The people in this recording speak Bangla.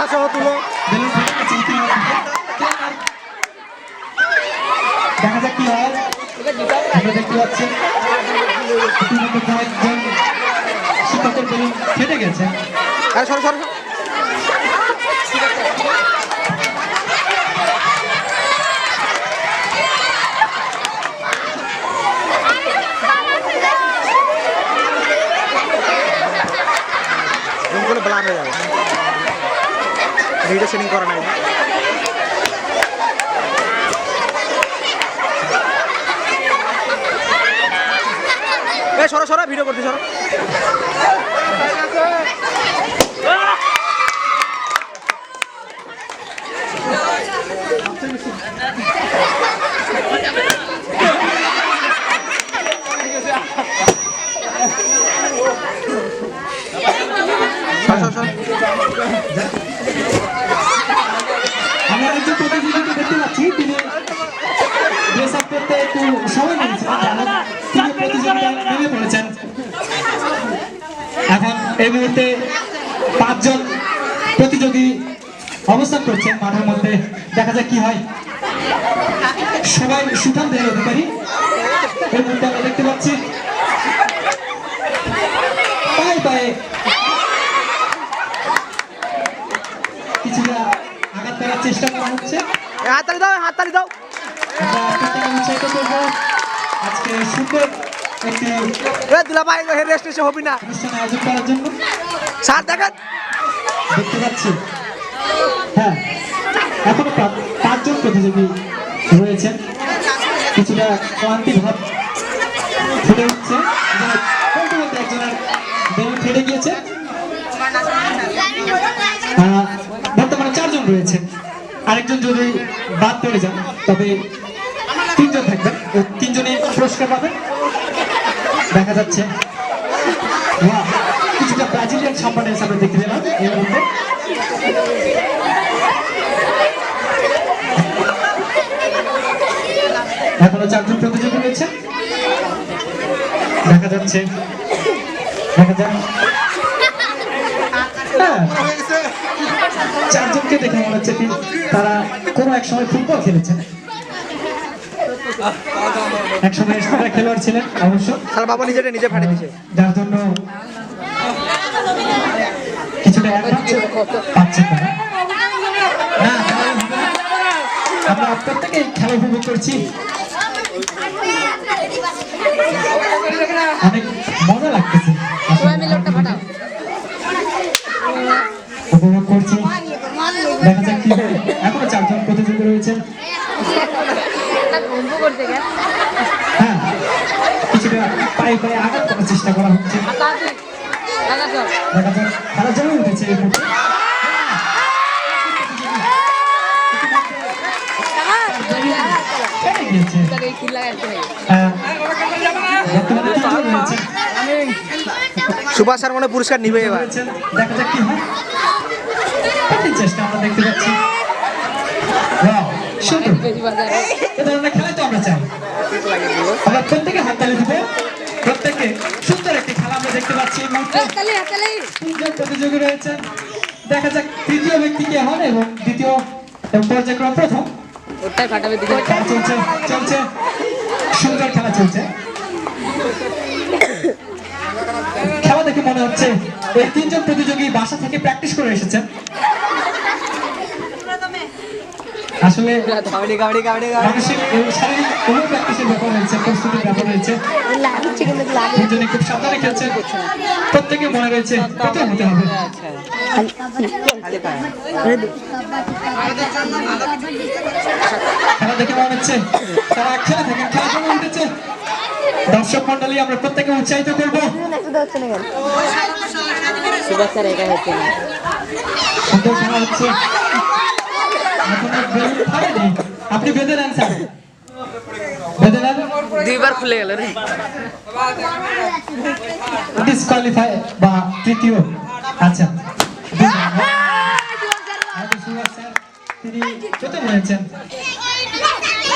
মাথা সহ তুলো। দেখা যাক কি হয়। আমরা দেখতে পাচ্ছি কয়েকজন শিক্ষকের বেলুন ফেটে গেছে। আরে সরো সরো। ব্লার হয়ে যাবে, ভিডিও সেটিং করা নাই। সরো সরো, ভিডিও করতে সরো। আমরা একজন প্রতিযোগীকে দেখতে পাচ্ছি, তিনি ড্রেস আপ করতে একটু সময় নিয়েছিলেন, তিনি প্রতিযোগিতায় নেমে পড়েছেন। এখন এই মুহূর্তে 5 জন প্রতিযোগী অবস্থান করছেন মাঠের মধ্যে। দেখা যাক কি হয়। সবাই সুঠামদের অধিকারী। এই মুহূর্তে আমরা দেখতে পাচ্ছি পায়ে পায়ে কিছুটা আঘাত করার চেষ্টা করা হচ্ছে। হাততালি দাও, হাততালি দাও। উৎসাহিত করবো আজকে সুন্দর একটি দুলাভাই রেস্ট এসে হবি না অনুষ্ঠান আয়োজন করার জন্য। স্যার দেখেন, দেখতে পাচ্ছি হ্যাঁ এখনো 5 জন প্রতিযোগী রয়েছেন। কিছুটা ক্লান্তি ভাব ফুটে উঠছে, একজনের বেলুন ফেটে গিয়েছে। বর্তমানে 4 জন রয়েছে, আরেকজন যদি বাদ পড়ে যান তবে 3 জন থাকবেন, 3 জনই পুরস্কার পাবেন। দেখা যাচ্ছে কিছুটা ব্রাজিলিয়ান সম্মানের সামনে দেখতে পেলাম এই মুহূর্তে। এখনো 4 জন প্রতিযোগী রয়েছে। দেখা যাচ্ছে, দেখা যাক। 4 জনকে দেখে মনে হচ্ছে তারা কোনো এক সময় ফুটবল খেলেছেন, এক সময় খেলোয়াড় ছিলেন অবশ্য। তার বাবা নিজে ফাটে দিয়েছে, যার জন্য কিছুটা পাচ্ছেন তারা। আমরা প্রত্যেকেই খেলা উপভোগ করছি, অনেক মজা লাগতেছে, উপভোগ করছি। দেখা যাক কি হয়। এখনো 4 জন প্রতিযোগী রয়েছেন। হ্যাঁ কিছুটা পায়ে পায়ে আঘাত করার চেষ্টা করা হচ্ছে। দেখা যাক, খেলা জমে উঠেছে এই মুহূর্তে। সুভাষ স্যার মনে পুরস্কার নিবে এবার। দেখা যাক কি হয়। চেষ্টা আমরা দেখতে পাচ্ছি। এ ধরনের খেলাই তো আমরা চাই। আমরা প্রত্যেকে হাততালি দিব, প্রত্যেকে সুন্দর একটি খেলা আমরা দেখতে পাচ্ছি। 3 জন প্রতিযোগী রয়েছেন। দেখা যাক তৃতীয় ব্যক্তি কে হন এবং দ্বিতীয় পর্যায়ক্রম প্রথম। চলছে চলছে সুন্দর খেলা চলছে। খেলা দেখে মনে হচ্ছে এই 3 জন প্রতিযোগী বাসা থেকে প্র্যাকটিস করে এসেছেন। আসলে মানসিক এবং শারীরিক উভয় প্র্যাকটিসের ব্যাপার রয়েছে, প্রস্তুতির ব্যাপার রয়েছে। 3 জনে খুব সাবধানে খেলছে, প্রত্যেকে মনে রয়েছে প্রথম হতে হবে। খেলা দেখে মনে হচ্ছে তারা খেলে থাকেন, খেলা জমে উঠেছে। দর্শক মন্ডলী আমরা প্রত্যেকে উৎসাহিত করবো। সুন্দর খেলা হচ্ছে। আপনি বেঁধে নেন স্যার, বেঁধে নেন। 2 বার খুলে গেল রে, ডিসকোয়ালিফাই বা তৃতীয়। আচ্ছা তিনি প্রথম হয়েছেন।